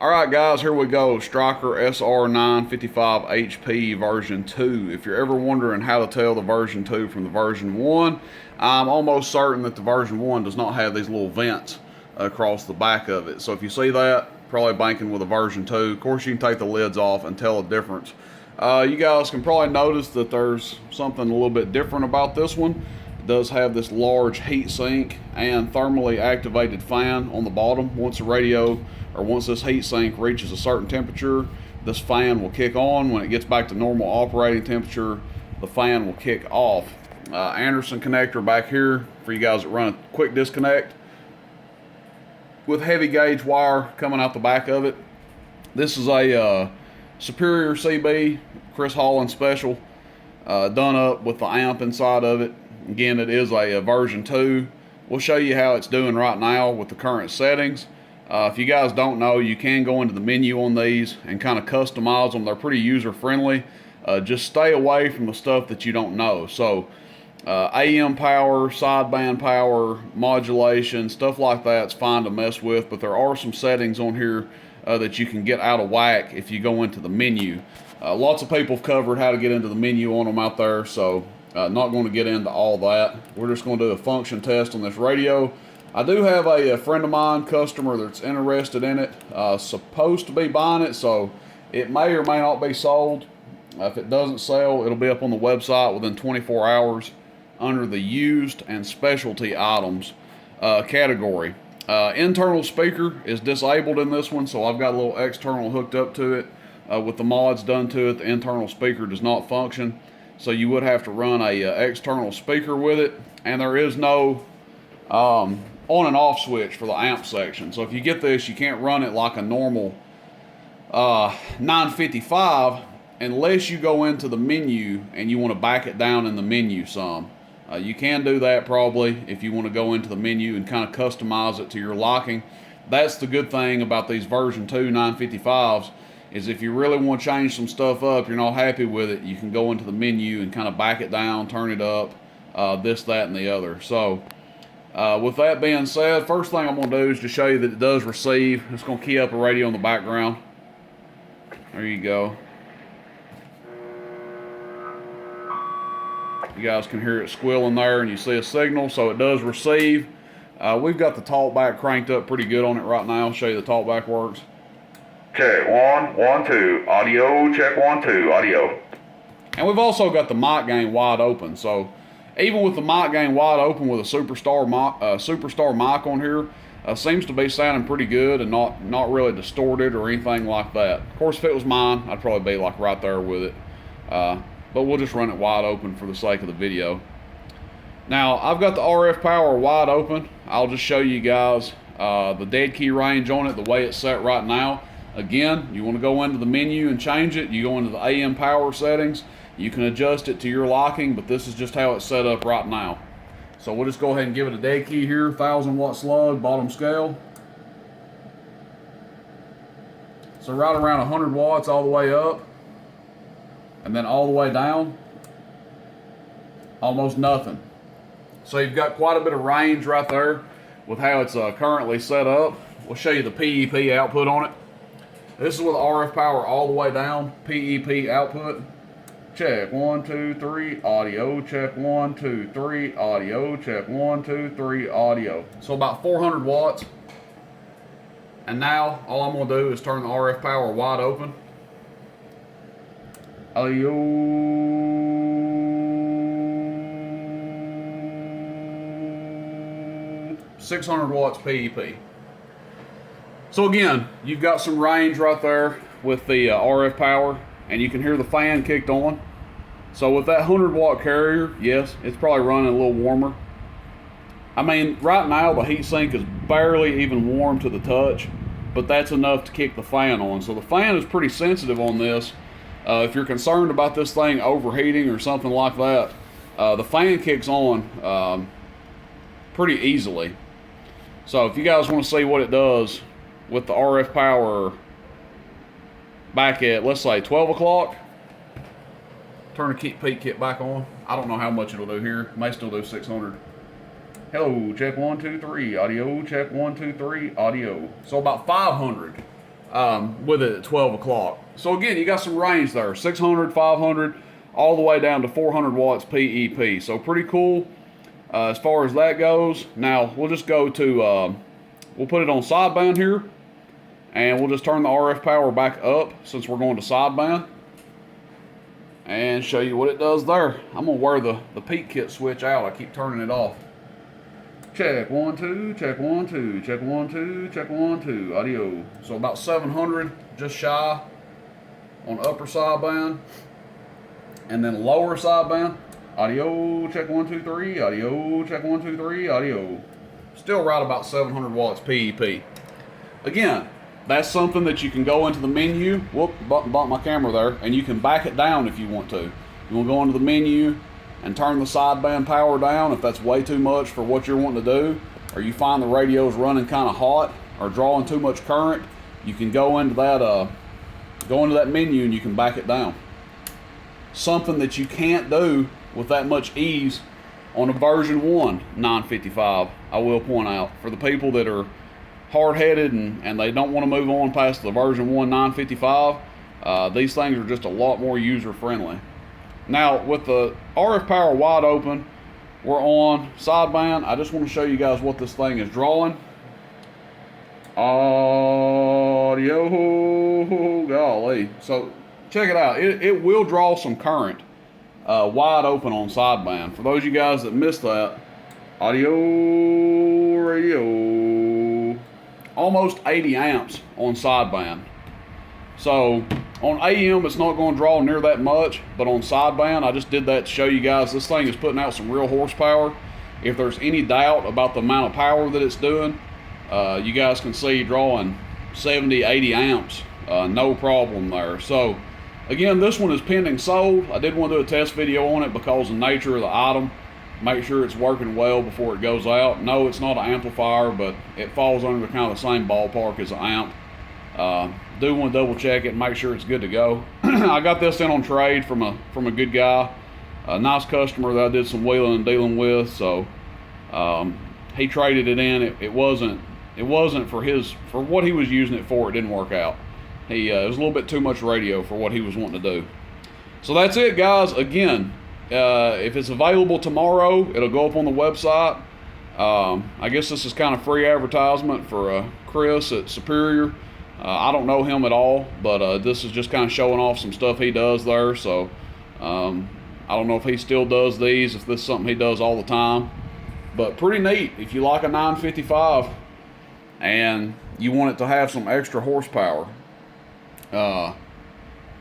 Alright guys, here we go. Stryker SR955 HP version 2. If you're ever wondering how to tell the version 2 from the version 1, I'm almost certain that the version 1 does not have these little vents across the back of it. So if you see that, probably banking with a version 2. Of course you can take the lids off and tell the difference. You guys can probably notice that there's something a little bit different about this one. It does have this large heat sink and thermally activated fan on the bottom. Once this heat sink reaches a certain temperature, this fan will kick on. When it gets back to normal operating temperature, the fan will kick off. Anderson connector back here for you guys that run a quick disconnect with heavy gauge wire coming out the back of it. This is a Superior CB Chris Holland special, done up with the amp inside of it. Again, it is a version 2. We'll show you how it's doing right now with the current settings. If you guys don't know, you can go into the menu on these and kind of customize them. They're pretty user friendly. Just stay away from the stuff that you don't know. So AM power, sideband power, modulation, stuff like that's fine to mess with, but there are some settings on here that you can get out of whack if you go into the menu. Lots of people have covered how to get into the menu on them out there, so not going to get into all that. We're just going to do a function test on this radio. I do have a friend of mine, customer, that's interested in it, supposed to be buying it, so it may or may not be sold. If it doesn't sell, it'll be up on the website within 24 hours under the used and specialty items category. Internal speaker is disabled in this one, so I've got a little external hooked up to it. With the mods done to it, the internal speaker does not function, so you would have to run a external speaker with it, and there is no on and off switch for the amp section. So if you get this, you can't run it like a normal 955 unless you go into the menu and you want to back it down in the menu some. You can do that probably if you want to go into the menu and kind of customize it to your liking. That's the good thing about these version 2 955s, is if you really want to change some stuff up, you're not happy with it, you can go into the menu and kind of back it down, turn it up, this, that, and the other. So with that being said, first thing I'm going to do is to show you that it does receive. It's going to key up a radio in the background. There you go. You guys can hear it squealing there, and you see a signal, so it does receive. We've got the talkback cranked up pretty good on it right now. I'll show you the talkback works. Check 1, 1, 2, audio, check 1, 2, audio. And we've also got the mic gain wide open, so even with the mic gain wide open with a superstar mic on here, seems to be sounding pretty good and not really distorted or anything like that. Of course, if it was mine, I'd probably be like right there with it. But we'll just run it wide open for the sake of the video. Now, I've got the RF power wide open. I'll just show you guys the dead key range on it, the way it's set right now. Again, you want to go into the menu and change it. You go into the AM power settings. You can adjust it to your liking, but this is just how it's set up right now. So we'll just go ahead and give it a dead key here, 1000 watt slug, bottom scale. So right around 100 watts all the way up, and then all the way down, almost nothing. So you've got quite a bit of range right there with how it's currently set up. We'll show you the PEP output on it. This is with RF power all the way down, PEP output. Check 1, 2, 3, audio. Check 1, 2, 3, audio. Check 1, 2, 3, audio. So about 400 watts. And now all I'm going to do is turn the RF power wide open. Audio. 600 watts PEP. So again, you've got some range right there with the RF power, and you can hear the fan kicked on. So with that 100 watt carrier, yes, it's probably running a little warmer. I mean, right now the heatsink is barely even warm to the touch, but that's enough to kick the fan on. So the fan is pretty sensitive on this. If you're concerned about this thing overheating or something like that, the fan kicks on pretty easily. So if you guys want to see what it does with the RF power back at, let's say, 12 o'clock, turn the peak kit back on. I don't know how much it'll do here. It may still do 600. Hello, check 1, 2, 3, audio, check 1, 2, 3, audio. So about 500. with it at 12 o'clock. So again, you got some range there, 600, 500, all the way down to 400 watts PEP. So pretty cool as far as that goes. Now we'll just go to, we'll put it on sideband here, and we'll just turn the RF power back up since we're going to sideband, and show you what it does there. I'm gonna wear the peak kit switch out. I keep turning it off. Check 1 2, check 1 2, check 1 2, check 1 2, audio. So about 700, just shy on upper sideband, and then lower sideband, audio, check 1 2 3, audio, check 1 2 3, audio. Still right about 700 watts PEP. Again, that's something that you can go into the menu. Whoop, bumped my camera there, and you can back it down if you want to. You want to go into the menu and turn the sideband power down if that's way too much for what you're wanting to do, or you find the radio's running kind of hot or drawing too much current. You can go into that menu and you can back it down. Something that you can't do with that much ease on a version 1 955, I will point out. For the people that are hard-headed and they don't want to move on past the version 1 955, these things are just a lot more user-friendly. Now, with the RF power wide open, we're on sideband. I just want to show you guys what this thing is drawing. Audio, golly. So, check it out. It will draw some current wide open on sideband. For those of you guys that missed that, audio, radio, almost 80 amps on sideband. So on AM, it's not going to draw near that much, but on sideband, I just did that to show you guys this thing is putting out some real horsepower. If there's any doubt about the amount of power that it's doing, you guys can see drawing 70, 80 amps, no problem there. So again, this one is pending sold. I did want to do a test video on it because of the nature of the item. Make sure it's working well before it goes out. No, it's not an amplifier, but it falls under the kind of the same ballpark as an amp. Do want to double check it and make sure it's good to go. I got this in on trade from a good guy, a nice customer that I did some wheeling and dealing with. So he traded it in. It wasn't for what he was using it for. It didn't work out. It was a little bit too much radio for what he was wanting to do. So that's it, guys. Again, if it's available tomorrow, it'll go up on the website. I guess this is kind of free advertisement for Chris at Superior. I don't know him at all, but this is just kind of showing off some stuff he does there. So I don't know if he still does these, if this is something he does all the time. But pretty neat if you like a 955 and you want it to have some extra horsepower.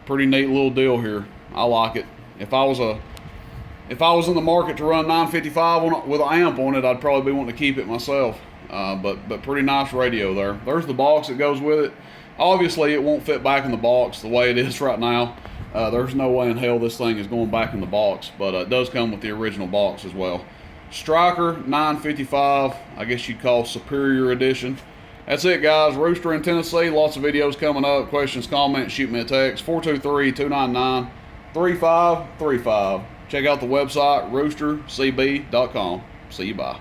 Pretty neat little deal here. I like it. If I was in the market to run 955 with an amp on it, I'd probably be wanting to keep it myself. But pretty nice radio there. There's the box that goes with it. Obviously, it won't fit back in the box the way it is right now. There's no way in hell this thing is going back in the box, but it does come with the original box as well. Stryker 955, I guess you'd call Superior Edition. That's it, guys. Rooster in Tennessee. Lots of videos coming up. Questions, comments, shoot me a text. 423-299-3535. Check out the website, roostercb.com. See you, bye.